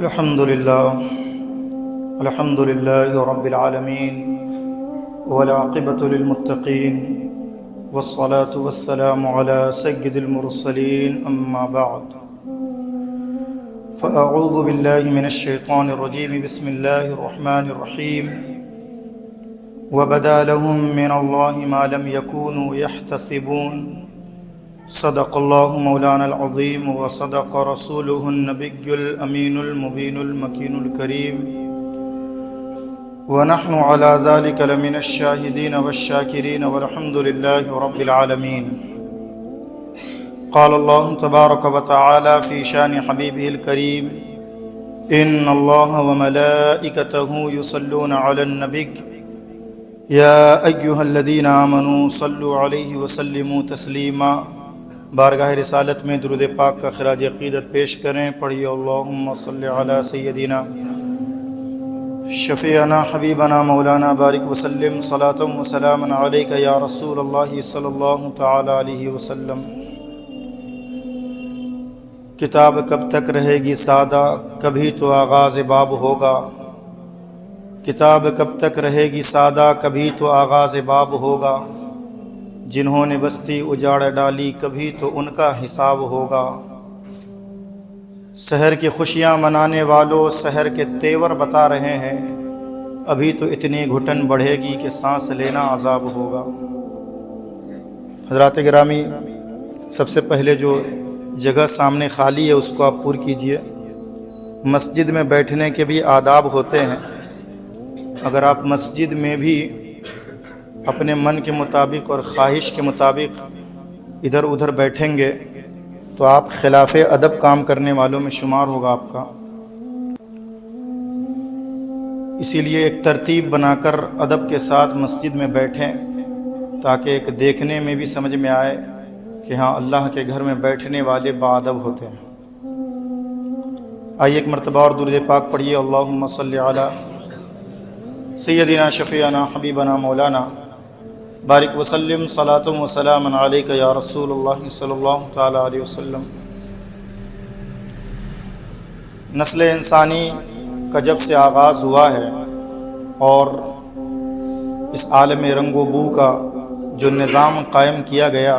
الحمد لله رب العالمين والعاقبة للمتقين والصلاة والسلام على سيد المرسلين أما بعد فأعوذ بالله من الشيطان الرجيم بسم الله الرحمن الرحيم وبدا لهم من الله ما لم يكونوا يحتسبون صدق الله مولانا العظيم وصدق رسوله النبي الأمين المبين المكين الكريم ونحن على ذلك لمن الشاهدين والشاكرين والحمد لله رب العالمين. قال الله تبارك وتعالى في شان حبيبه الكريم إن الله وملائكته يصلون على النبي يا أيها الذين آمنوا صلوا عليه وسلموا تسلیما. بارگاہ رسالت میں درود پاک کا خراج عقیدت پیش کریں. پڑھیے اللہم صلی علی سیدنا شفیعنا حبیبنا مولانا بارک وسلم صلاۃ و سلام علیک یا رسول اللہ صلی اللہ تعالی علیہ وسلم. کتاب کب تک رہے گی سادہ کبھی تو آغاز باب ہوگا. کتاب کب تک رہے گی سادہ کبھی تو آغاز باب ہوگا. جنہوں نے بستی اجاڑ ڈالی کبھی تو ان کا حساب ہوگا. سحر کی خوشیاں منانے والوں سحر کے تیور بتا رہے ہیں. ابھی تو اتنی گھٹن بڑھے گی کہ سانس لینا عذاب ہوگا. حضرات گرامی، سب سے پہلے جو جگہ سامنے خالی ہے اس کو آپ پر کیجئے. مسجد میں بیٹھنے کے بھی آداب ہوتے ہیں. اگر آپ مسجد میں بھی اپنے من کے مطابق اور خواہش کے مطابق ادھر ادھر بیٹھیں گے تو آپ خلاف ادب کام کرنے والوں میں شمار ہوگا آپ کا. اسی لیے ایک ترتیب بنا کر ادب کے ساتھ مسجد میں بیٹھیں تاکہ ایک دیکھنے میں بھی سمجھ میں آئے کہ ہاں اللہ کے گھر میں بیٹھنے والے باادب ہوتے ہیں. آئیے ایک مرتبہ اور درود پاک پڑھیے. اللہم صلی علی سیدنا شفیعنا حبیبنا مولانا بارک وسلم صلاۃ و سلام علیک یا رسول اللہ صلی اللہ تعالی علیہ وسلم. نسل انسانی کا جب سے آغاز ہوا ہے اور اس عالم رنگ و بو کا جو نظام قائم کیا گیا،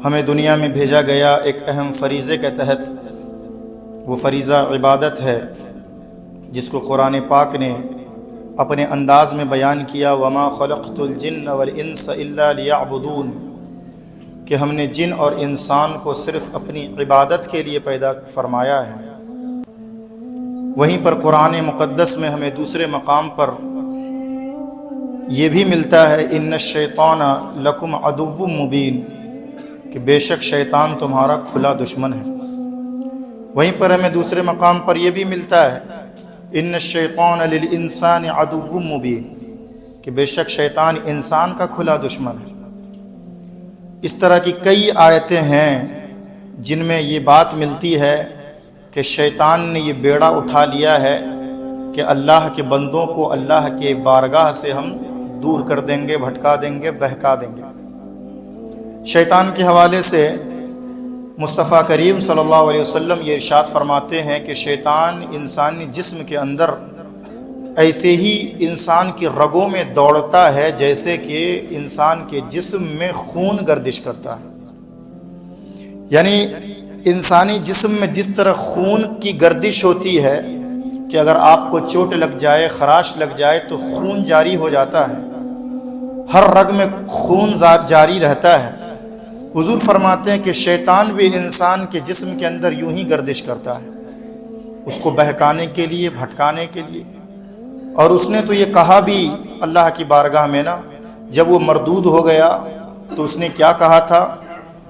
ہمیں دنیا میں بھیجا گیا ایک اہم فریضے کے تحت. وہ فریضہ عبادت ہے جس کو قرآن پاک نے اپنے انداز میں بیان کیا. وما خلقت الجن والانس الا لیعبدون، کہ ہم نے جن اور انسان کو صرف اپنی عبادت کے لیے پیدا فرمایا ہے. وہیں پر قرآن مقدس میں ہمیں دوسرے مقام پر یہ بھی ملتا ہے ان الشیطان لکم عدو مبین، کہ بے شک شیطان تمہارا کھلا دشمن ہے. وہیں پر ہمیں دوسرے مقام پر یہ بھی ملتا ہے ان الشیطان للانسان عدو مبین، کہ بے شک شیطان انسان کا کھلا دشمن ہے. اس طرح کی کئی آیتیں ہیں جن میں یہ بات ملتی ہے کہ شیطان نے یہ بیڑا اٹھا لیا ہے کہ اللہ کے بندوں کو اللہ کے بارگاہ سے ہم دور کر دیں گے، بھٹکا دیں گے، بہکا دیں گے. شیطان کے حوالے سے مصطفیٰ کریم صلی اللہ علیہ وسلم یہ ارشاد فرماتے ہیں کہ شیطان انسانی جسم کے اندر ایسے ہی انسان کی رگوں میں دوڑتا ہے جیسے کہ انسان کے جسم میں خون گردش کرتا ہے. یعنی انسانی جسم میں جس طرح خون کی گردش ہوتی ہے کہ اگر آپ کو چوٹ لگ جائے، خراش لگ جائے تو خون جاری ہو جاتا ہے، ہر رگ میں خون جاری رہتا ہے. حضور فرماتے ہیں کہ شیطان بھی انسان کے جسم کے اندر یوں ہی گردش کرتا ہے، اس کو بہکانے کے لیے، بھٹکانے کے لیے. اور اس نے تو یہ کہا بھی اللہ کی بارگاہ میں نا، جب وہ مردود ہو گیا تو اس نے کیا کہا تھا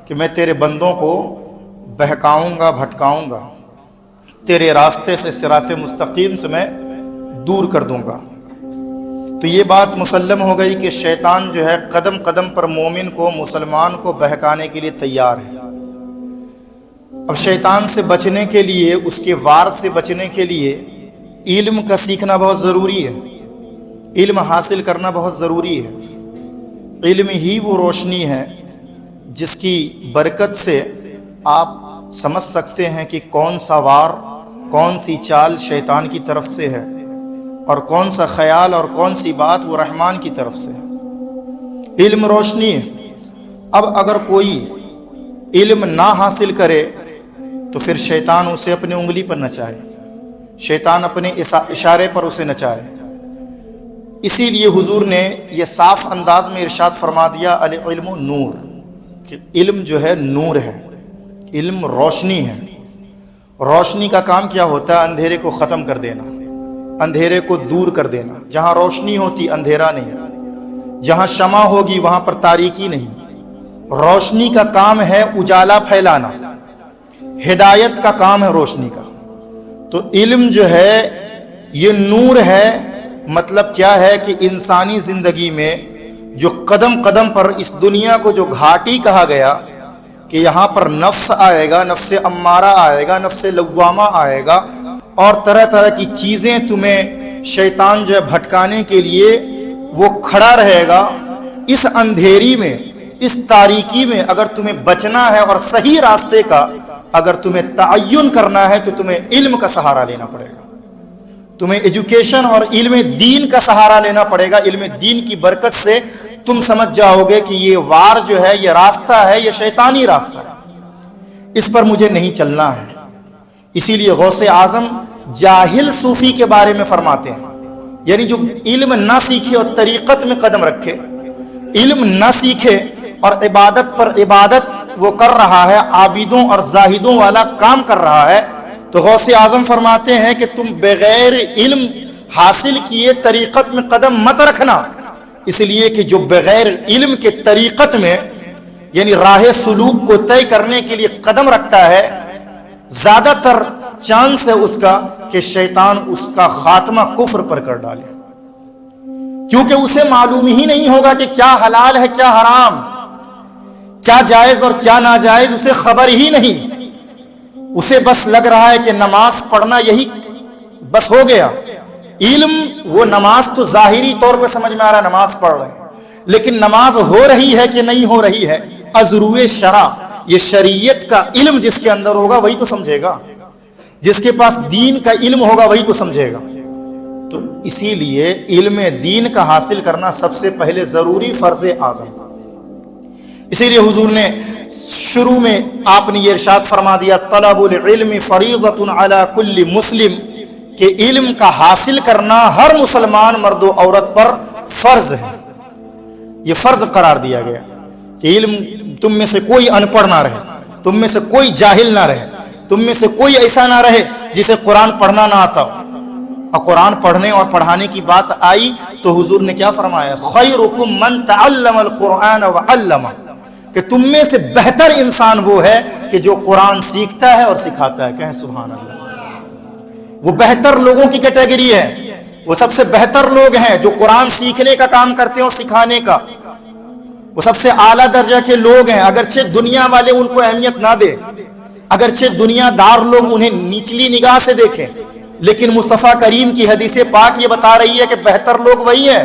کہ میں تیرے بندوں کو بہکاؤں گا، بھٹکاؤں گا، تیرے راستے سے صراط مستقیم سے میں دور کر دوں گا. تو یہ بات مسلم ہو گئی کہ شیطان جو ہے قدم قدم پر مومن کو، مسلمان کو بہکانے کے لیے تیار ہے. اب شیطان سے بچنے کے لیے، اس کے وار سے بچنے کے لیے علم کا سیکھنا بہت ضروری ہے، علم حاصل کرنا بہت ضروری ہے. علم ہی وہ روشنی ہے جس کی برکت سے آپ سمجھ سکتے ہیں کہ کون سا وار کون سی چال شیطان کی طرف سے ہے اور کون سا خیال اور کون سی بات وہ رحمان کی طرف سے ہے۔ علم روشنی ہے۔ اب اگر کوئی علم نہ حاصل کرے تو پھر شیطان اسے اپنی انگلی پر نچائے، شیطان اپنے اشارے پر اسے نچائے۔ اسی لیے حضور نے یہ صاف انداز میں ارشاد فرما دیا العلم نور، کہ علم جو ہے نور ہے، علم روشنی ہے۔ روشنی کا کام کیا ہوتا ہے؟ اندھیرے کو ختم کر دینا، اندھیرے کو دور کر دینا۔ جہاں روشنی ہوتی اندھیرا نہیں، جہاں شمع ہوگی وہاں پر تاریکی نہیں۔ روشنی کا کام ہے اجالا پھیلانا، ہدایت کا کام ہے روشنی کا۔ تو علم جو ہے یہ نور ہے۔ مطلب کیا ہے کہ انسانی زندگی میں جو قدم قدم پر اس دنیا کو جو گھاٹی کہا گیا کہ یہاں پر نفس آئے گا، نفس امارہ آئے گا، نفس لوامہ آئے گا، اور طرح طرح کی چیزیں تمہیں شیطان جو ہے بھٹکانے کے لیے وہ کھڑا رہے گا۔ اس اندھیری میں، اس تاریکی میں اگر تمہیں بچنا ہے اور صحیح راستے کا اگر تمہیں تعین کرنا ہے تو تمہیں علم کا سہارا لینا پڑے گا، تمہیں ایجوکیشن اور علم دین کا سہارا لینا پڑے گا۔ علم دین کی برکت سے تم سمجھ جاؤ گے کہ یہ وار جو ہے، یہ راستہ ہے، یہ شیطانی راستہ ہے، اس پر مجھے نہیں چلنا ہے۔ اسی لیے غوث اعظم جاہل صوفی کے بارے میں فرماتے ہیں، یعنی جو علم نہ سیکھے اور طریقت میں قدم رکھے، علم نہ سیکھے اور عبادت پر عبادت وہ کر رہا ہے، عابدوں اور زاہدوں والا کام کر رہا ہے، تو غوث اعظم فرماتے ہیں کہ تم بغیر علم حاصل کیے طریقت میں قدم مت رکھنا، اس لیے کہ جو بغیر علم کے طریقت میں یعنی راہ سلوک کو طے کرنے کے لیے قدم رکھتا ہے، زیادہ تر چانس ہے اس کا کہ شیطان اس کا خاتمہ کفر پر کر ڈالے، کیونکہ اسے معلوم ہی نہیں ہوگا کہ کیا حلال ہے کیا حرام، کیا جائز اور کیا ناجائز، اسے خبر ہی نہیں۔ اسے بس لگ رہا ہے کہ نماز پڑھنا یہی بس ہو گیا۔ علم وہ نماز تو ظاہری طور پہ سمجھ میں آ رہا ہے نماز پڑھ رہے ہیں، لیکن نماز ہو رہی ہے کہ نہیں ہو رہی ہے ازروع شرع، یہ شریعت کا علم جس کے اندر ہوگا وہی تو سمجھے گا، جس کے پاس دین کا علم ہوگا وہی تو سمجھے گا۔ تو اسی لیے علم دین کا حاصل کرنا سب سے پہلے ضروری فرض اعظم۔ اسی لیے حضور نے شروع میں آپ نے یہ ارشاد فرما دیا طلب العلم فریضۃ علی کل مسلم، کہ علم کا حاصل کرنا ہر مسلمان مرد و عورت پر فرض ہے۔ یہ فرض قرار دیا گیا کہ علم تم میں سے کوئی ان پڑھ نہ رہے، تم میں سے کوئی جاہل نہ رہے، تم میں سے کوئی ایسا نہ رہے جسے قرآن پڑھنا نہ آتا ہو۔ اور قرآن پڑھنے اور پڑھانے کی بات آئی تو حضور نے کیا فرمایا؟ خیرکم من تعلم القرآن وعلمہ، کہ تم میں سے بہتر انسان وہ ہے کہ جو قرآن سیکھتا ہے اور سکھاتا ہے۔ کہیں سبحان اللہ۔ وہ بہتر لوگوں کی کیٹیگری ہے، وہ سب سے بہتر لوگ ہیں جو قرآن سیکھنے کا کام کرتے ہیں اور سکھانے کا، وہ سب سے اعلیٰ درجہ کے لوگ ہیں۔ اگرچہ دنیا والے ان کو اہمیت نہ دیں، اگرچہ دنیا دار لوگ انہیں نیچلی نگاہ سے دیکھیں، لیکن مصطفیٰ کریم کی حدیث پاک یہ بتا رہی ہے کہ بہتر لوگ وہی ہیں۔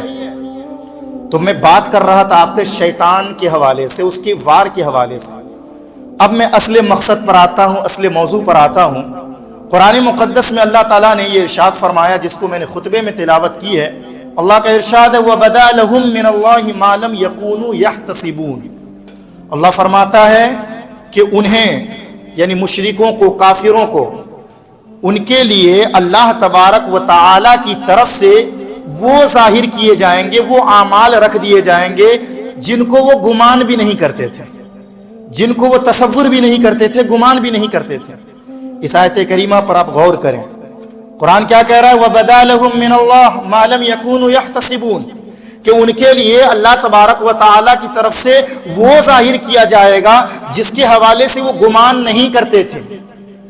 تو میں بات کر رہا تھا آپ سے شیطان کے حوالے سے، اس کے وار کے حوالے سے۔ اب میں اصل مقصد پر آتا ہوں، اصل موضوع پر آتا ہوں۔ قرآن مقدس میں اللہ تعالیٰ نے یہ ارشاد فرمایا جس کو میں نے خطبے میں تلاوت کی ہے۔ اللہ کا ارشاد ہے وَبَدَا لَهُم مِّنَ اللَّهِ مَا لَمْ يَكُونُوا يَحْتَسِبُونَ۔ اللہ فرماتا ہے کہ انہیں یعنی مشرکوں کو، کافروں کو، ان کے لیے اللہ تبارک و تعالی کی طرف سے وہ ظاہر کیے جائیں گے، وہ اعمال رکھ دیے جائیں گے جن کو وہ گمان بھی نہیں کرتے تھے، جن کو وہ تصور بھی نہیں کرتے تھے، گمان بھی نہیں کرتے تھے۔ اس آیت کریمہ پر آپ غور کریں، قرآن کیا کہہ رہا ہے؟ وَبَدَا لَهُم مِّنَ اللَّهِ مَا لَمْ يَكُونُوا يَحْتَسِبُونَ، کہ ان کے لیے اللہ تبارک و تعالی کی طرف سے وہ ظاہر کیا جائے گا جس کے حوالے سے وہ گمان نہیں کرتے تھے۔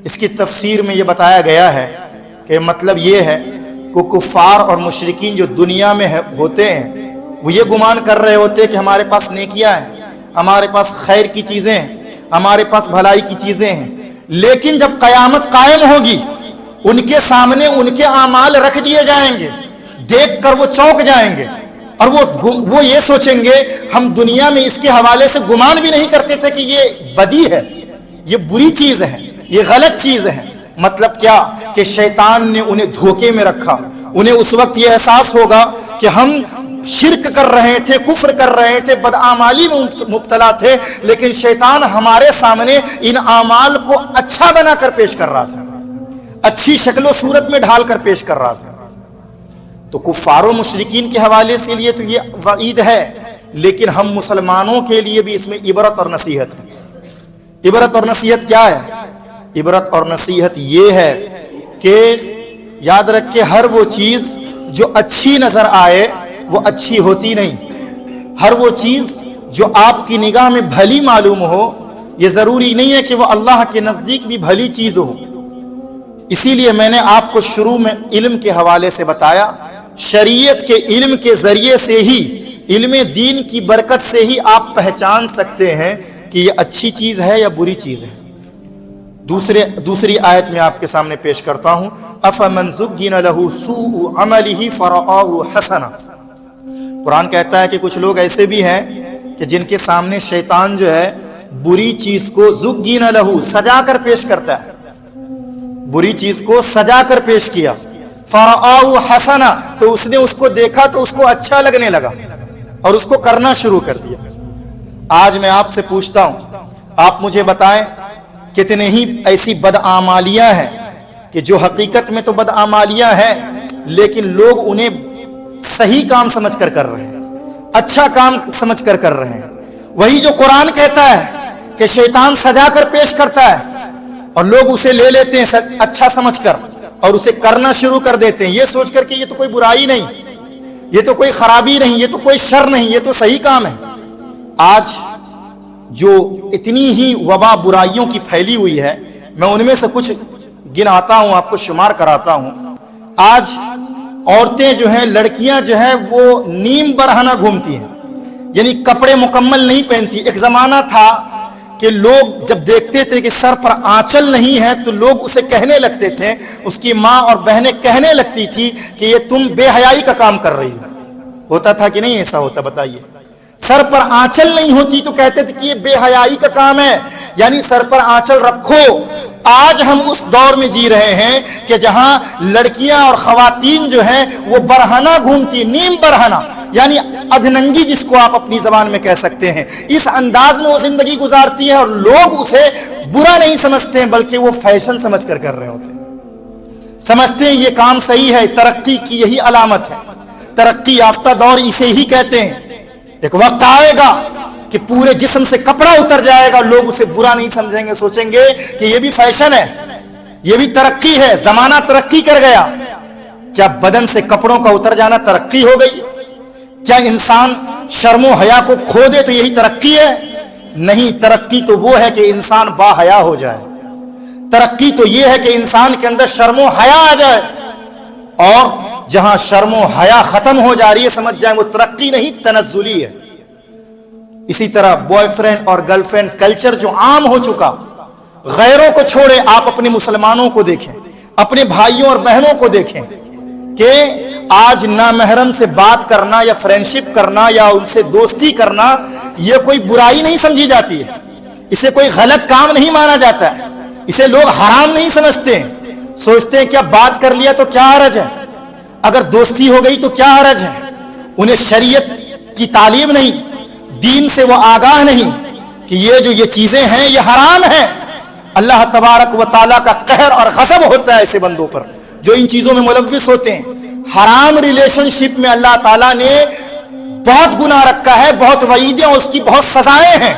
اس کی تفسیر میں یہ بتایا گیا ہے کہ مطلب یہ ہے کہ کفار اور مشرکین جو دنیا میں ہوتے ہیں وہ یہ گمان کر رہے ہوتے ہیں کہ ہمارے پاس نیکیاں ہیں، ہمارے پاس خیر کی چیزیں ہیں، ہمارے پاس بھلائی کی چیزیں ہیں، لیکن جب قیامت قائم ہوگی ان کے سامنے ان کے اعمال رکھ دیے جائیں گے، دیکھ کر وہ چونک جائیں گے اور وہ یہ سوچیں گے ہم دنیا میں اس کے حوالے سے گمان بھی نہیں کرتے تھے کہ یہ بدی ہے، یہ بری چیز ہے، یہ غلط چیز ہے، مطلب کیا کہ شیطان نے انہیں دھوکے میں رکھا. انہیں اس وقت یہ احساس ہوگا کہ ہم شرک کر رہے تھے, کفر کر رہے تھے, بدعمالی میں مبتلا تھے, لیکن شیطان ہمارے سامنے ان اعمال کو اچھا بنا کر پیش کر رہا تھا, اچھی شکل و صورت میں ڈھال کر پیش کر رہا تھا. تو کفار و مشرکین کے حوالے سے لیے تو یہ وعید ہے, لیکن ہم مسلمانوں کے لیے بھی اس میں عبرت اور نصیحت ہے. عبرت اور نصیحت کیا ہے؟ عبرت اور نصیحت یہ ہے کہ یاد رکھ کے ہر وہ چیز جو اچھی نظر آئے وہ اچھی ہوتی نہیں. ہر وہ چیز جو آپ کی نگاہ میں بھلی معلوم ہو یہ ضروری نہیں ہے کہ وہ اللہ کے نزدیک بھی بھلی چیز ہو. اسی لیے میں نے آپ کو شروع میں علم کے حوالے سے بتایا, شریعت کے علم کے ذریعے سے ہی, علم دین کی برکت سے ہی آپ پہچان سکتے ہیں کہ یہ اچھی چیز ہے یا بری چیز ہے. دوسری آیت میں آپ کے سامنے پیش کرتا ہوں, افمن زُگِّنَ لَهُ سُوءُ عَمَلِهِ فَرَآهُ حَسَنًا. قرآن کہتا ہے کہ کچھ لوگ ایسے بھی ہیں کہ جن کے سامنے شیطان جو ہے بری چیز کو زُگِّنَ لَهُ سجا کر پیش کرتا ہے, بری چیز کو سجا کر پیش کیا. فَرَآهُ حَسَنًا, تو اس نے اس کو دیکھا تو اس کو اچھا لگنے لگا اور اس کو کرنا شروع کر دیا. آج میں آپ سے پوچھتا ہوں, آپ مجھے بتائیں کتنے ہی ایسی بدعمالیاں ہیں کہ جو حقیقت میں تو بدعمالیاں ہیں لیکن لوگ انہیں صحیح کام سمجھ کر کر رہے ہیں, اچھا کام سمجھ کر کر رہے ہیں. وہی جو قرآن کہتا ہے کہ شیطان سجا کر پیش کرتا ہے اور لوگ اسے لے لیتے ہیں اچھا سمجھ کر اور اسے کرنا شروع کر دیتے ہیں, یہ سوچ کر کہ یہ تو کوئی برائی نہیں, یہ تو کوئی خرابی نہیں, یہ تو کوئی شر نہیں, یہ تو صحیح کام ہے. آج جو اتنی ہی وبا برائیوں کی پھیلی ہوئی ہے, میں ان میں سے کچھ گناتا ہوں, آپ کو شمار کراتا ہوں. آج عورتیں جو ہیں, لڑکیاں جو ہیں وہ نیم برہنہ گھومتی ہیں, یعنی کپڑے مکمل نہیں پہنتی. ایک زمانہ تھا کہ لوگ جب دیکھتے تھے کہ سر پر آنچل نہیں ہے تو لوگ اسے کہنے لگتے تھے, اس کی ماں اور بہنیں کہنے لگتی تھی کہ یہ تم بے حیائی کا کام کر رہی ہو. ہوتا تھا کہ نہیں ایسا ہوتا؟ بتائیے. سر پر آنچل نہیں ہوتی تو کہتے تھے کہ یہ بے حیائی کا کام ہے, یعنی سر پر آنچل رکھو. آج ہم اس دور میں جی رہے ہیں کہ جہاں لڑکیاں اور خواتین جو ہیں وہ برہنہ گھومتی, نیم برہنہ, یعنی ادھننگی جس کو آپ اپنی زبان میں کہہ سکتے ہیں. اس انداز میں وہ زندگی گزارتی ہیں اور لوگ اسے برا نہیں سمجھتے ہیں بلکہ وہ فیشن سمجھ کر رہے ہوتے ہیں, سمجھتے ہیں یہ کام صحیح ہے. ترقی کی یہی علامت ہے, ترقی یافتہ دور اسے ہی کہتے ہیں. ایک وقت آئے گا کہ پورے جسم سے کپڑا اتر جائے گا, لوگ اسے برا نہیں سمجھیں گے, سوچیں گے کہ یہ بھی فیشن ہے, یہ بھی ترقی ہے, زمانہ ترقی کر گیا. کیا بدن سے کپڑوں کا اتر جانا ترقی ہو گئی؟ کیا انسان شرم و حیا کو کھو دے تو یہی ترقی ہے؟ نہیں, ترقی تو وہ ہے کہ انسان با حیا ہو جائے. ترقی تو یہ ہے کہ انسان کے اندر شرم و حیا آ جائے, اور جہاں شرم و حیا ختم ہو جا رہی ہے سمجھ جائیں وہ ترقی نہیں تنزلی ہے. اسی طرح بوائے فرینڈ اور گرل فرینڈ کلچر جو عام ہو چکا, غیروں کو چھوڑے آپ اپنے مسلمانوں کو دیکھیں, اپنے بھائیوں اور بہنوں کو دیکھیں کہ آج نامحرم سے بات کرنا یا فرینڈشپ کرنا یا ان سے دوستی کرنا یہ کوئی برائی نہیں سمجھی جاتی ہے, اسے کوئی غلط کام نہیں مانا جاتا ہے, اسے لوگ حرام نہیں سمجھتے ہیں. سوچتے ہیں کیا بات کر لیا تو کیا حرج ہے, اگر دوستی ہو گئی تو کیا حرج ہے. انہیں شریعت کی تعلیم نہیں, دین سے وہ آگاہ نہیں کہ یہ چیزیں ہیں یہ حرام ہیں. اللہ تبارک و تعالیٰ کا قہر اور غضب ہوتا ہے ایسے بندوں پر جو ان چیزوں میں ملوث ہوتے ہیں. حرام ریلیشن شپ میں اللہ تعالیٰ نے بہت گناہ رکھا ہے, بہت وعیدیں, اس کی بہت سزائیں ہیں.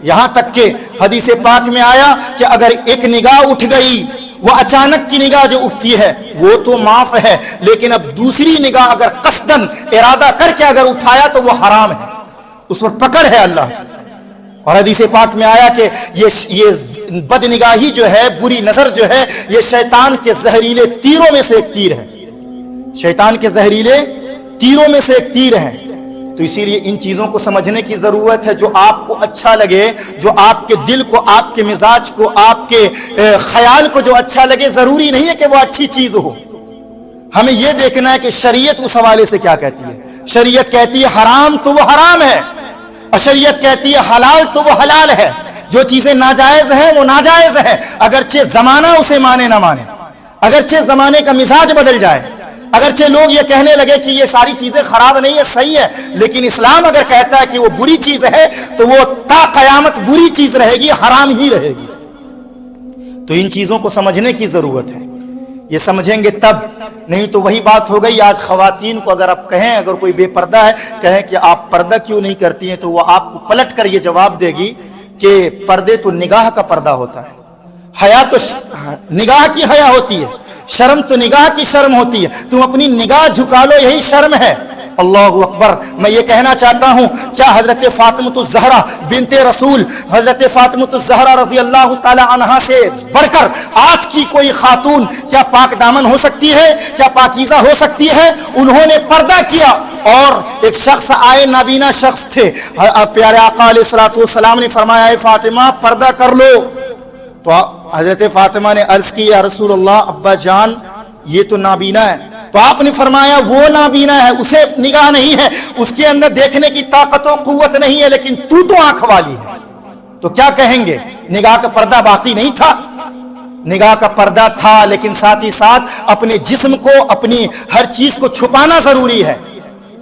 یہاں تک کہ حدیث پاک میں آیا کہ اگر ایک نگاہ اٹھ گئی, وہ اچانک کی نگاہ جو اٹھتی ہے وہ تو معاف ہے, لیکن اب دوسری نگاہ اگر قصدن ارادہ کر کے اگر اٹھایا تو وہ حرام ہے, اس پر پکڑ ہے اللہ. اور حدیث پاک میں آیا کہ یہ بد نگاہی جو ہے, بری نظر جو ہے, یہ شیطان کے زہریلے تیروں میں سے ایک تیر ہے, شیطان کے زہریلے تیروں میں سے ایک تیر ہے. تو اسی لیے ان چیزوں کو سمجھنے کی ضرورت ہے. جو آپ کو اچھا لگے, جو آپ کے دل کو, آپ کے مزاج کو, آپ کے خیال کو جو اچھا لگے, ضروری نہیں ہے کہ وہ اچھی چیز ہو. ہمیں یہ دیکھنا ہے کہ شریعت اس حوالے سے کیا کہتی ہے. شریعت کہتی ہے حرام تو وہ حرام ہے, اور شریعت کہتی ہے حلال تو وہ حلال ہے. جو چیزیں ناجائز ہیں وہ ناجائز ہیں، اگرچہ زمانہ اسے مانے نہ مانے، اگرچہ زمانے کا مزاج بدل جائے، اگرچہ لوگ یہ کہنے لگے کہ یہ ساری چیزیں خراب نہیں ہے، صحیح ہے، لیکن اسلام اگر کہتا ہے کہ وہ بری چیز ہے تو وہ تا قیامت بری چیز رہے گی، حرام ہی رہے گی۔ تو ان چیزوں کو سمجھنے کی ضرورت ہے، یہ سمجھیں گے تب، نہیں تو وہی بات ہو گئی۔ آج خواتین کو اگر آپ کہیں، اگر کوئی بے پردہ ہے کہیں کہ آپ پردہ کیوں نہیں کرتی ہیں، تو وہ آپ کو پلٹ کر یہ جواب دے گی کہ پردے تو نگاہ کا پردہ ہوتا ہے، حیا تو نگاہ کی حیا ہوتی ہے، شرم تو نگاہ کی شرم ہوتی ہے، تم اپنی نگاہ جھکا لو، یہی شرم ہے۔ اللہ اکبر۔ میں یہ کہنا چاہتا ہوں، کیا حضرت فاطمہ الزہرا بنت رسول، حضرت فاطمہ الزہرا رضی اللہ تعالی عنہا سے بڑھ کر آج کی کوئی خاتون کیا پاک دامن ہو سکتی ہے، کیا پاکیزہ ہو سکتی ہے؟ انہوں نے پردہ کیا، اور ایک شخص آئے، نابینا شخص تھے، پیارے آقا علیہ الصلوۃ والسلام نے فرمایا اے فاطمہ پردہ کر لو، تو حضرت فاطمہ نے عرض کی یا رسول اللہ ابا جان یہ تو نابینا ہے، تو آپ نے فرمایا وہ نابینا ہے، اسے نگاہ نہیں ہے، اس کے اندر دیکھنے کی طاقت و قوت نہیں ہے، لیکن تو آنکھ والی ہے، تو کیا کہیں گے؟ نگاہ کا پردہ باقی نہیں تھا؟ نگاہ کا پردہ تھا، لیکن ساتھ ہی ساتھ اپنے جسم کو، اپنی ہر چیز کو چھپانا ضروری ہے۔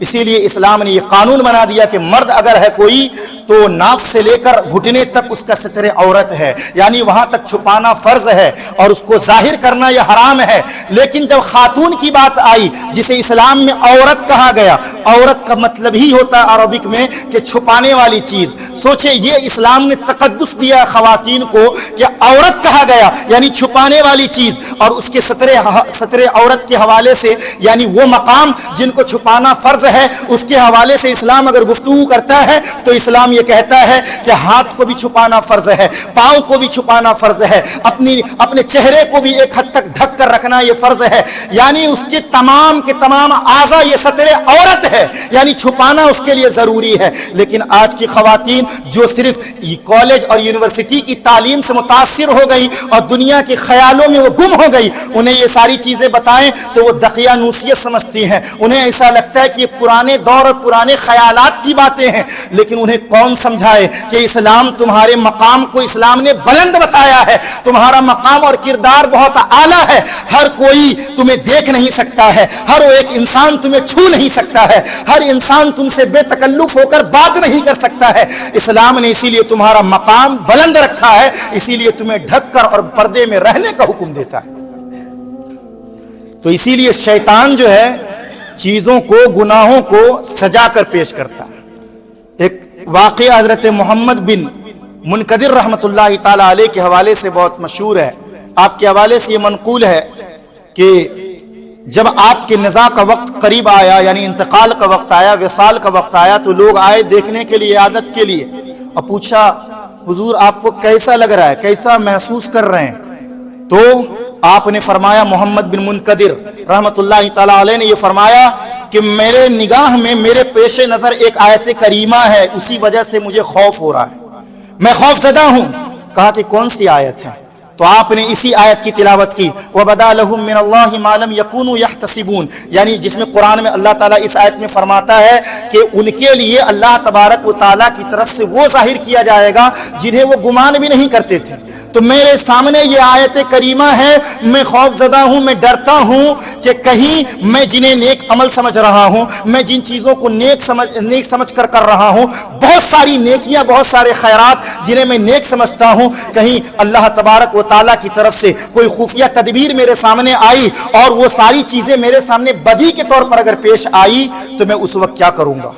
اسی لیے اسلام نے یہ قانون بنا دیا کہ مرد اگر ہے کوئی تو ناف سے لے کر گھٹنے تک اس کا ستر عورت ہے، یعنی وہاں تک چھپانا فرض ہے اور اس کو ظاہر کرنا یہ حرام ہے۔ لیکن جب خاتون کی بات آئی، جسے اسلام میں عورت کہا گیا، عورت کا مطلب ہی ہوتا ہے عربک میں کہ چھپانے والی چیز، سوچے یہ اسلام نے تقدس دیا خواتین کو کہ عورت کہا گیا یعنی چھپانے والی چیز، اور اس کے ستر عورت کے حوالے سے یعنی وہ مقام جن کو چھپانا فرض ہے، اس کے حوالے سے اسلام اگر گفتگو کرتا ہے تو اسلام یہ کہتا ہے کہ ہاتھ کو بھی چھپانا فرض ہے، پاؤں کو بھی چھپانا فرض ہے، اپنے چہرے کو بھی ایک حد تک ڈھک کر رکھنا یہ فرض ہے، یعنی اس کے تمام اعضاء یہ ستر عورت ہے، یعنی چھپانا اس کے لیے ضروری ہے۔ لیکن آج کی خواتین جو صرف کالج اور یونیورسٹی کی تعلیم سے متاثر ہو گئی اور دنیا کے خیالوں میں وہ گم ہو گئی، انہیں یہ ساری چیزیں بتائیں تو وہ دقیانوسیت سمجھتی ہیں، انہیں ایسا لگتا ہے کہ یہ پرانے دور اور پرانے خیالات کی باتیں ہیں، لیکن انہیں کون سمجھائے کہ اسلام تمہارے مقام کو اسلام نے بلند بتایا ہے، تمہارا مقام اور کردار بہت اعلیٰ ہے، ہر کوئی تمہیں دیکھ نہیں سکتا ہے، ہر ایک انسان تمہیں چھو نہیں سکتا ہے، ہر انسان تم سے بے تکلف ہو کر بات نہیں کر سکتا ہے۔ اسلام نے اسی لیے تمہارا مقام بلند رکھا ہے، اسی لیے تمہیں ڈھک کر اور پردے میں رہنے کا حکم دیتا ہے۔ تو اسی لیے شیطان جو ہے چیزوں کو، گناہوں کو سجا کر پیش کرتا ہے۔ ایک واقعہ حضرت محمد بن منقدر رحمۃ اللہ تعالی علیہ کے حوالے سے بہت مشہور ہے، آپ کے حوالے سے یہ منقول ہے کہ جب آپ کے نزاع کا وقت قریب آیا، یعنی انتقال کا وقت آیا، وصال کا وقت آیا، تو لوگ آئے دیکھنے کے لیے، عادت کے لیے، اور پوچھا حضور آپ کو کیسا لگ رہا ہے، کیسا محسوس کر رہے ہیں؟ تو آپ نے فرمایا، محمد بن منقدر رحمۃ اللہ تعالی علیہ نے یہ فرمایا کہ میرے نگاہ میں، میرے پیش نظر ایک آیت کریمہ ہے، اسی وجہ سے مجھے خوف ہو رہا ہے، میں خوف زدہ ہوں۔ کہا کہ کون سی آیت ہے؟ تو آپ نے اسی آیت کی تلاوت کی، وَبَدَا لَهُم مِّنَ اللَّهِ مَا لَمْ يَكُونُوا يَحْتَسِبُونَ، یعنی جس میں قرآن میں اللہ تعالیٰ اس آیت میں فرماتا ہے کہ ان کے لیے اللہ تبارک و تعالیٰ کی طرف سے وہ ظاہر کیا جائے گا جنہیں وہ گمان بھی نہیں کرتے تھے۔ تو میرے سامنے یہ آیت کریمہ ہے، میں خوف زدہ ہوں، میں ڈرتا ہوں کہ کہیں میں جنہیں نیک عمل سمجھ رہا ہوں، میں جن چیزوں کو نیک سمجھ کر رہا ہوں، بہت ساری نیکیاں، بہت سارے خیرات جنہیں میں نیک سمجھتا ہوں، کہیں اللہ تبارک و تعالیٰ کی طرف سے کوئی خفیہ تدبیر میرے سامنے آئی اور وہ ساری چیزیں میرے سامنے بدی کے طور پر اگر پیش آئی تو میں اس وقت کیا کروں گا؟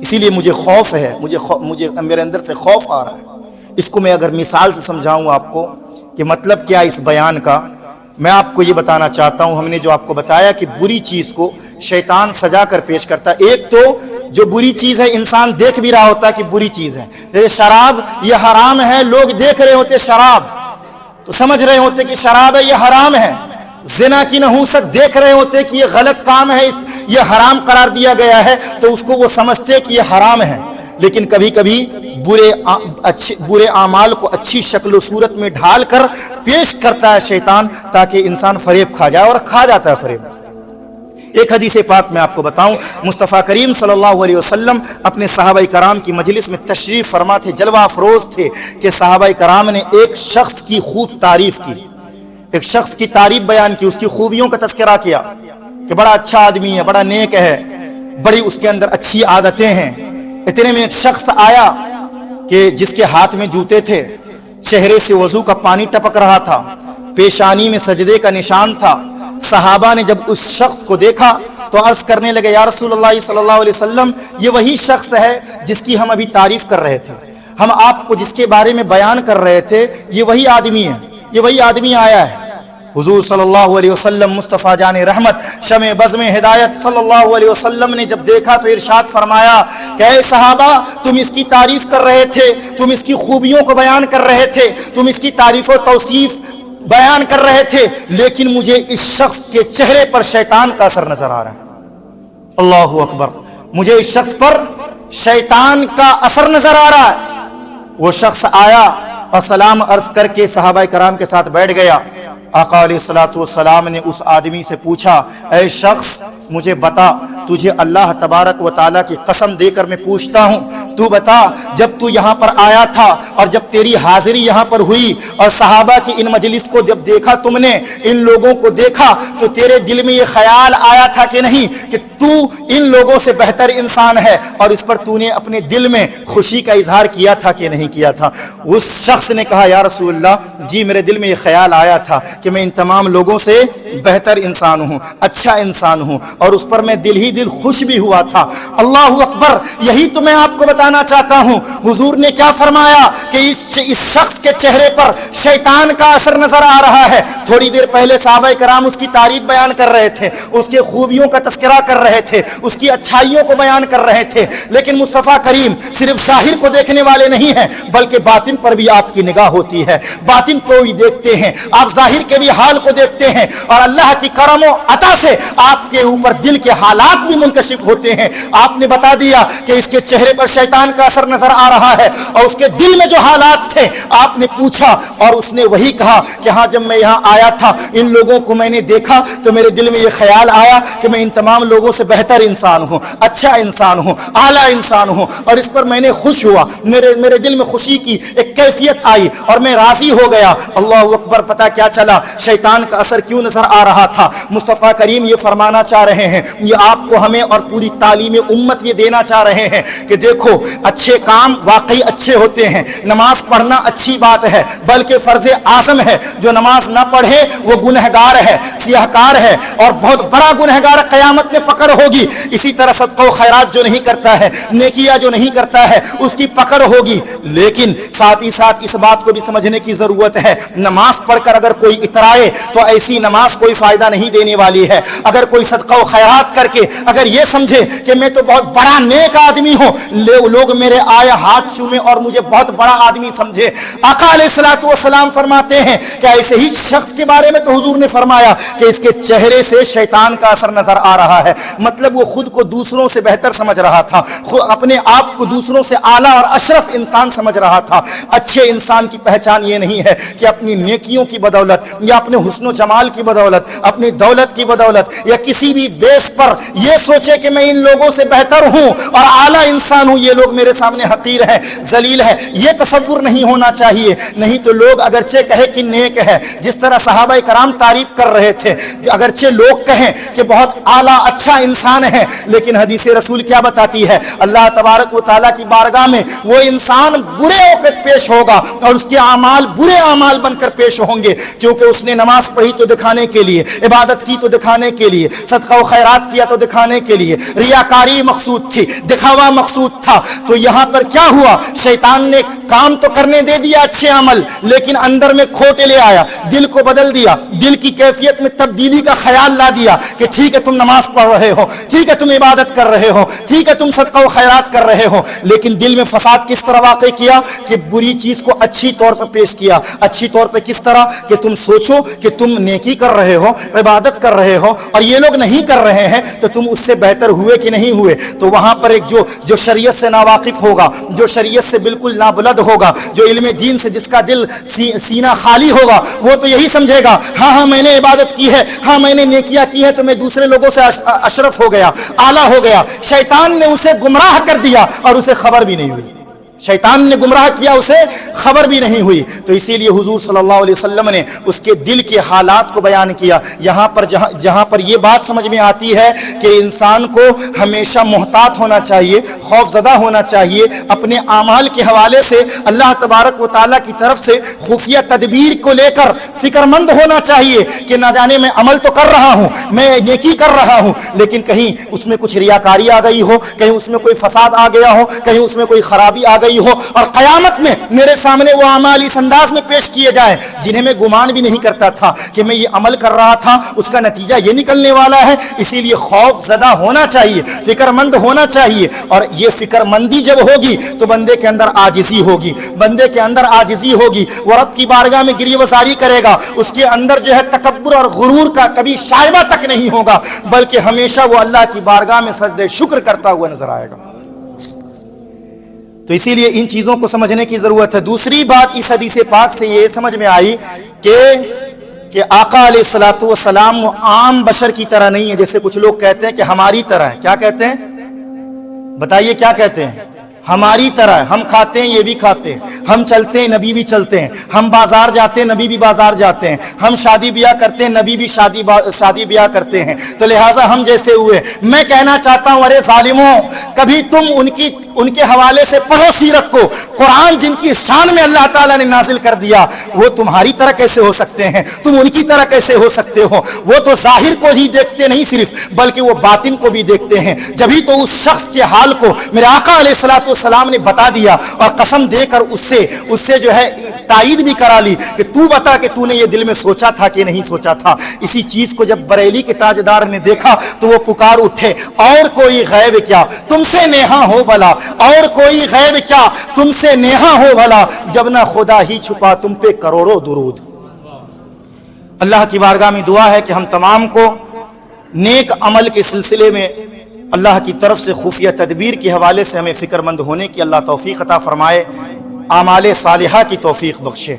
اسی لیے مجھے خوف ہے، مجھے میرے اندر سے خوف آ رہا ہے۔ اس کو میں اگر مثال سے سمجھاؤں آپ کو کہ مطلب کیا اس بیان کا، میں آپ کو یہ بتانا چاہتا ہوں، ہم نے جو آپ کو بتایا کہ بری چیز کو شیطان سجا کر پیش کرتا ہے۔ ایک تو جو بری چیز ہے انسان دیکھ بھی رہا ہوتا ہے کہ بری چیز ہے، جیسے شراب یہ حرام ہے، لوگ دیکھ رہے ہوتے شراب تو سمجھ رہے ہوتے کہ شراب ہے، یہ حرام ہے۔ زنا کی نحوست دیکھ رہے ہوتے کہ یہ غلط کام ہے، یہ حرام قرار دیا گیا ہے، تو اس کو وہ سمجھتے کہ یہ حرام ہے۔ لیکن کبھی کبھی برے اعمال کو اچھی شکل و صورت میں ڈھال کر پیش کرتا ہے شیطان، تاکہ انسان فریب کھا جائے، اور کھا جاتا ہے فریب۔ ایک حدیث پاک میں آپ کو بتاؤں، مصطفیٰ کریم صلی اللہ علیہ وسلم اپنے صحابہ کرام کی مجلس میں تشریف فرما تھے، جلوہ افروز تھے کہ صحابہ کرام نے ایک شخص کی خوب تعریف کی، ایک شخص کی تعریف بیان کی، اس کی خوبیوں کا تذکرہ کیا کہ بڑا اچھا آدمی ہے، بڑا نیک ہے، بڑی اس کے اندر اچھی عادتیں ہیں۔ اتنے میں ایک شخص آیا کہ جس کے ہاتھ میں جوتے تھے، چہرے سے وضو کا پانی ٹپک رہا تھا، پیشانی میں سجدے کا نشان تھا۔ صحابہ نے جب اس شخص کو دیکھا تو عرض کرنے لگے، یا رسول اللہ صلی اللہ علیہ وسلم، یہ وہی شخص ہے جس کی ہم ابھی تعریف کر رہے تھے، ہم آپ کو جس کے بارے میں بیان کر رہے تھے، یہ وہی آدمی ہے، یہ وہی آدمی آیا ہے۔ حضور صلی اللہ علیہ وسلم مصطفیٰ جان رحمت شمع بزم ہدایت صلی اللہ علیہ وسلم نے جب دیکھا تو ارشاد فرمایا کہ اے صحابہ، تم اس کی تعریف کر رہے تھے، تم اس کی خوبیوں کو بیان کر رہے تھے، تم اس کی تعریف و توصیف بیان کر رہے تھے، لیکن مجھے اس شخص کے چہرے پر شیطان کا اثر نظر آ رہا ہے۔ اللہ اکبر، مجھے اس شخص پر شیطان کا اثر نظر آ رہا ہے۔ وہ شخص آیا اور سلام عرض کر کے صحابہ کرام کے ساتھ بیٹھ گیا۔ آقا علیہ الصلوۃ والسلام نے اس آدمی سے پوچھا، اے شخص مجھے بتا، تجھے اللہ تبارک و تعالیٰ کی قسم دے کر میں پوچھتا ہوں، تو بتا جب تو یہاں پر آیا تھا اور جب تیری حاضری یہاں پر ہوئی اور صحابہ کی ان مجلس کو جب دیکھا، تم نے ان لوگوں کو دیکھا، تو تیرے دل میں یہ خیال آیا تھا کہ نہیں کہ تو ان لوگوں سے بہتر انسان ہے، اور اس پر تو نے اپنے دل میں خوشی کا اظہار کیا تھا کہ نہیں کیا تھا؟ اس شخص نے کہا، یا رسول اللہ، جی میرے دل میں یہ خیال آیا تھا کہ میں ان تمام لوگوں سے بہتر انسان ہوں، اچھا انسان ہوں، اور اس پر میں دل ہی دل خوش بھی ہوا تھا۔ اللہ اکبر، یہی تو میں آپ کو بتانا چاہتا ہوں۔ حضور نے کیا فرمایا کہ اس شخص کے چہرے پر شیطان کا اثر نظر آ رہا ہے۔ تھوڑی دیر پہلے صحابہ کرام اس کی تعریف بیان کر رہے تھے، اس کے خوبیوں کا تذکرہ کر رہے تھے، اس کی اچھائیوں کو بیان کر رہے تھے، لیکن مصطفیٰ کریم صرف ظاہر کو دیکھنے والے نہیں ہیں، بلکہ باطن پر بھی آپ کی نگاہ ہوتی ہے، باطن کو بھی دیکھتے ہیں، آپ ظاہر کے بھی حال کو دیکھتے ہیں، اور اللہ کی کرم و عطا سے آپ کے اوپر دل کے حالات بھی منکشف ہوتے ہیں۔ آپ نے بتا دیا کہ اس کے چہرے پر شیطان کا اثر نظر آ رہا ہے، اور اس کے دل میں جو حالات تھے آپ نے پوچھا، اور اس نے وہی کہا کہ ہاں جب میں یہاں آیا تھا، ان لوگوں کو میں نے دیکھا تو میرے دل میں یہ خیال آیا کہ میں ان تمام لوگوں سے بہتر انسان ہوں، اچھا انسان ہوں، اعلیٰ انسان ہوں، اور اس پر میں نے خوش ہوا، میرے دل میں خوشی کی ایک کیفیت آئی اور میں راضی ہو گیا۔ اللہ اکبر، پتہ کیا چلا شیطان کا اثر کیوں نظر آ رہا تھا؟ مصطفیٰ کریم یہ فرمانا چاہ رہے ہیں، یہ آپ کو ہمیں اور پوری تعلیم امت یہ دینا چاہ رہے ہیں کہ دیکھو، اچھے کام واقعی اچھے ہوتے ہیں، نماز پڑھنا اچھی بات ہے، بلکہ فرض اعظم ہے، جو نماز نہ پڑھے وہ گنہگار ہے، سیاہکار ہے، اور بہت بڑا گنہگار قیامت میں پکڑ ہوگی۔ اسی طرح صدقہ و خیرات جو نہیں کرتا ہے، نیکیاں جو نہیں کرتا ہے، اس کی پکڑ ہوگی۔ لیکن ساتھ ہی ساتھ اس بات کو بھی سمجھنے کی ضرورت ہے، نماز پڑھ کر اگر کوئی اترائے تو ایسی نماز کوئی فائدہ نہیں دینے والی ہے۔ اگر کوئی صدقہ و خیرات کر کے اگر یہ سمجھے کہ میں تو بہت بڑا نیک آدمی ہوں، لوگ میرے آئے ہاتھ چومے اور مجھے بہت بڑا آدمی سمجھے، آقا علیہ الصلوۃ والسلام فرماتے ہیں کہ ایسے ہی شخص کے بارے میں تو حضور نے فرمایا کہ اس کے چہرے سے شیطان کا اثر نظر آ رہا ہے۔ مطلب وہ خود کو دوسروں سے بہتر سمجھ رہا تھا، اپنے آپ کو دوسروں سے اعلیٰ اور اشرف انسان سمجھ رہا تھا۔ اچھے انسان کی پہچان یہ نہیں ہے کہ اپنی نیکیوں کی بدولت یا اپنے حسن و جمال کی بدولت، اپنی دولت کی بدولت یا کسی بھی بیس پر یہ سوچے کہ میں ان لوگوں سے بہتر ہوں اور اعلیٰ انسان ہوں، یہ لوگ میرے سامنے حقیر ہیں، ذلیل ہیں، یہ تصور نہیں ہونا چاہیے۔ نہیں تو لوگ اگرچہ کہے کہ نیک ہے، جس طرح صحابہ کرام تعریف کر رہے تھے، اگرچہ لوگ کہیں کہ بہت اعلیٰ اچھا انسان ہے، لیکن حدیث رسول کیا بتاتی ہے؟ اللہ تبارک و تعالیٰ کی بارگاہ میں وہ انسان برے ہو کر پیش ہوگا اور اس کے اعمال برے اعمال بن کر پیش ہوں گے، کیونکہ اس نے نماز پڑھی تو دکھانے کے لیے، عبادت کی تو دکھانے کے لیے، صدقہ و خیرات کیا تو دکھانے کے لیے، ریاکاری مقصود تھی، دکھاوا مقصود تھا۔ تو یہاں پر کیا ہوا؟ شیطان نے کام تو کرنے دے دیا اچھے عمل، لیکن اندر میں کھوٹ لے آیا، دل کو بدل دیا، دل کی کیفیت میں تبدیلی کا خیال لا دیا کہ ٹھیک ہے تم نماز پڑھ رہے ہو، ٹھیک ہے تم عبادت کر رہے ہو، ٹھیک ہے تم صدقہ و خیرات کر رہے ہو، لیکن دل میں فساد کس طرح واقع کیا کہ بری چیز کو اچھی طور پر پیش کیا۔ اچھی طور پہ کس طرح کہ تم سوچو کہ تم نیکی کر رہے رہے ہو، عبادت کر رہے ہو، اور یہ لوگ نہیں کر رہے ہیں، تو تم اس سے بہتر ہوئے کہ نہیں ہوئے؟ تو وہاں پر ایک جو شریعت سے ناواقف ہوگا، جو شریعت سے بالکل نابلد ہوگا، جو علم دین سے جس کا دل سینہ خالی ہوگا، وہ تو یہی سمجھے گا ہاں میں نے عبادت کی ہے، ہاں میں نے نیکیاں کی ہے، تو میں دوسرے لوگوں سے اشرف ہو گیا، اعلیٰ ہو گیا۔ شیطان نے اسے گمراہ کر دیا اور اسے خبر بھی نہیں ہوئی، شیطان نے گمراہ کیا، اسے خبر بھی نہیں ہوئی۔ تو اسی لیے حضور صلی اللہ علیہ وسلم نے اس کے دل کے حالات کو بیان کیا۔ یہاں پر جہاں پر یہ بات سمجھ میں آتی ہے کہ انسان کو ہمیشہ محتاط ہونا چاہیے، خوف زدہ ہونا چاہیے، اپنے اعمال کے حوالے سے اللہ تبارک و تعالیٰ کی طرف سے خفیہ تدبیر کو لے کر فکر مند ہونا چاہیے کہ نہ جانے میں عمل تو کر رہا ہوں، میں نیکی کر رہا ہوں، لیکن کہیں اس میں کچھ ریاکاری آ گئی ہو، کہیں اس میں کوئی فساد آ گیا ہو، کہیں اس میں کوئی خرابی آ گئی ہو، اور قیامت میں میرے سامنے وہ اعمال اس انداز میں پیش کیے جائیں جنہیں میں گمان بھی نہیں کرتا تھا کہ میں یہ عمل کر رہا تھا، اس کا نتیجہ یہ نکلنے والا ہے۔ اسی لیے خوف زدہ ہونا چاہیے، فکر مند ہونا چاہیے، اور یہ فکر مندی جب ہوگی تو بندے کے اندر عاجزی ہوگی، بندے کے اندر عاجزی ہوگی، وہ رب کی بارگاہ میں گریہ وزاری کرے گا، اس کے اندر جو ہے تکبر اور غرور کا کبھی شائبہ تک نہیں ہوگا، بلکہ ہمیشہ وہ اللہ کی بارگاہ میں سجدہ شکر کرتا ہوا نظر آئے گا۔ تو اسی لیے ان چیزوں کو سمجھنے کی ضرورت ہے۔ دوسری بات اس حدیث پاک سے یہ سمجھ میں آئی کہ آقا علیہ الصلوۃ والسلام وہ عام بشر کی طرح نہیں ہے، جیسے کچھ لوگ کہتے ہیں کہ ہماری طرح ہے۔ کیا کہتے ہیں؟ بتائیے کیا کہتے ہیں؟ ہماری طرح ہے، ہم کھاتے ہیں یہ بھی کھاتے ہیں، ہم چلتے ہیں نبی بھی چلتے ہیں، ہم بازار جاتے ہیں نبی بھی بازار جاتے ہیں، ہم شادی بیاہ کرتے ہیں نبی بھی شادی بیاہ کرتے ہیں، تو لہٰذا ہم جیسے ہوئے۔ میں کہنا چاہتا ہوں ارے ظالموں، کبھی تم ان کے حوالے سے پڑھو سیرت کو۔ قرآن جن کی شان میں اللہ تعالیٰ نے نازل کر دیا وہ تمہاری طرح کیسے ہو سکتے ہیں؟ تم ان کی طرح کیسے ہو سکتے ہو؟ وہ تو ظاہر کو ہی دیکھتے نہیں صرف، بلکہ وہ باطن کو بھی دیکھتے ہیں۔ جبھی تو اس شخص کے حال کو میرے آقا علیہ الصلوۃ والسلام نے بتا دیا، اور قسم دے کر اس سے جو ہے تائید بھی کرا لی کہ تو بتا کہ تو نے یہ دل میں سوچا تھا کہ نہیں سوچا تھا۔ اسی چیز کو جب بریلی کے تاجدار نے دیکھا تو وہ پکار اٹھے، اور کوئی غیب کیا تم سے نیہا ہو بھلا، اور کوئی غیب کیا تم سے نیہا ہو بھلا، جب نہ خدا ہی چھپا تم پہ کروڑوں درود۔ اللہ کی بارگاہ میں دعا ہے کہ ہم تمام کو نیک عمل کے سلسلے میں اللہ کی طرف سے خفیہ تدبیر کے حوالے سے ہمیں فکر مند ہونے کی اللہ توفیق عطا فرمائے، اعمال صالحہ کی توفیق بخشے۔